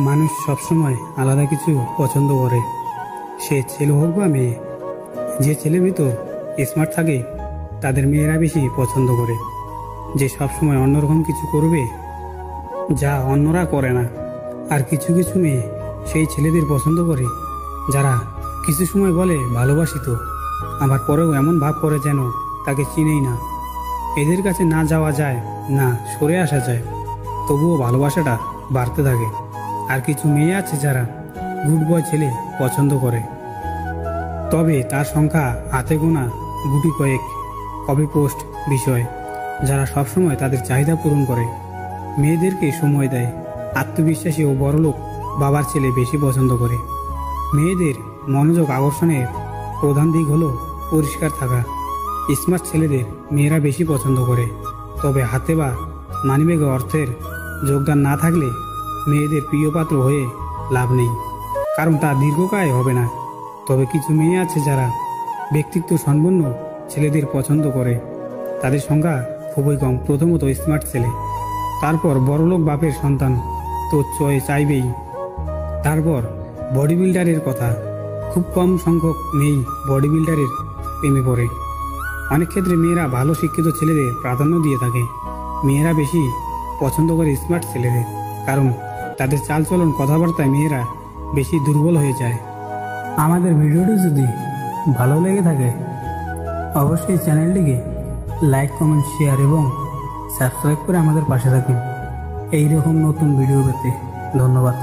মানুষ সবসময় আলাদা কিছু পছন্দ করে, সে ছেলে হোক বা মেয়ে। যে ছেলে ভিতর স্মার্ট থাকে তাদের মেয়েরা বেশি পছন্দ করে। যে সবসময় অন্যরকম কিছু করবে যা অন্যরা করে না। আর কিছু কিছু মেয়ে সেই ছেলেদের পছন্দ করে যারা কিছু সময় বলে ভালোবাসি তো, আবার পরেও এমন ভাব করে যেন তাকে চিনেই না। এদের কাছে না যাওয়া যায় না সরে আসা যায়, তবুও ভালোবাসাটা বাড়তে থাকে। আর কিছু মেয়ে আছে যারা গুড বয় ছেলে পছন্দ করে, তবে তার সংখ্যা হাতে গোনা গুটি কয়েক। কপি পোস্ট বিষয় যারা সবসময় তাদের চাহিদা পূরণ করে, মেয়েদেরকে সময় দেয়, আত্মবিশ্বাসী ও বড়লোক বাবার ছেলে বেশি পছন্দ করে। মেয়েদের মনোযোগ আকর্ষণের প্রধান দিক হলো পরিষ্কার থাকা। স্মার্ট ছেলেদের মেয়েরা বেশি পছন্দ করে, তবে হাতে বা মানিব্যাগে অর্থের যোগদান না থাকলে মেয়েদের প্রিয় পাত্র হয়ে লাভ নেই, কারণ তা দীর্ঘকায় হবে না। তবে কিছু মেয়ে আছে যারা ব্যক্তিত্ব সম্পন্ন ছেলেদের পছন্দ করে, তাদের সংখ্যা খুবই কম। প্রথমত স্মার্ট ছেলে, তারপর বড়লোক বাপের সন্তান তো চাইবেই, তারপর বডি বিল্ডারের কথা। খুব কম সংখ্যক মেয়েই বডি বিল্ডারের প্রেমে পড়ে। অনেক ক্ষেত্রে মেয়েরা ভালো শিক্ষিত ছেলেদের প্রাধান্য দিয়ে থাকে। মেয়েরা বেশি পছন্দ করে স্মার্ট ছেলেদের, কারণ তাদের চালচলন কথাবার্তায় মেয়েরা বেশি দুর্বল হয়ে যায়। আমাদের ভিডিওটি যদি ভালো লেগে থাকে অবশ্যই চ্যানেলটিকে লাইক, কমেন্ট, শেয়ার এবং সাবস্ক্রাইব করে আমাদের পাশে থাকুন। এইরকম নতুন ভিডিও পেতে ধন্যবাদ।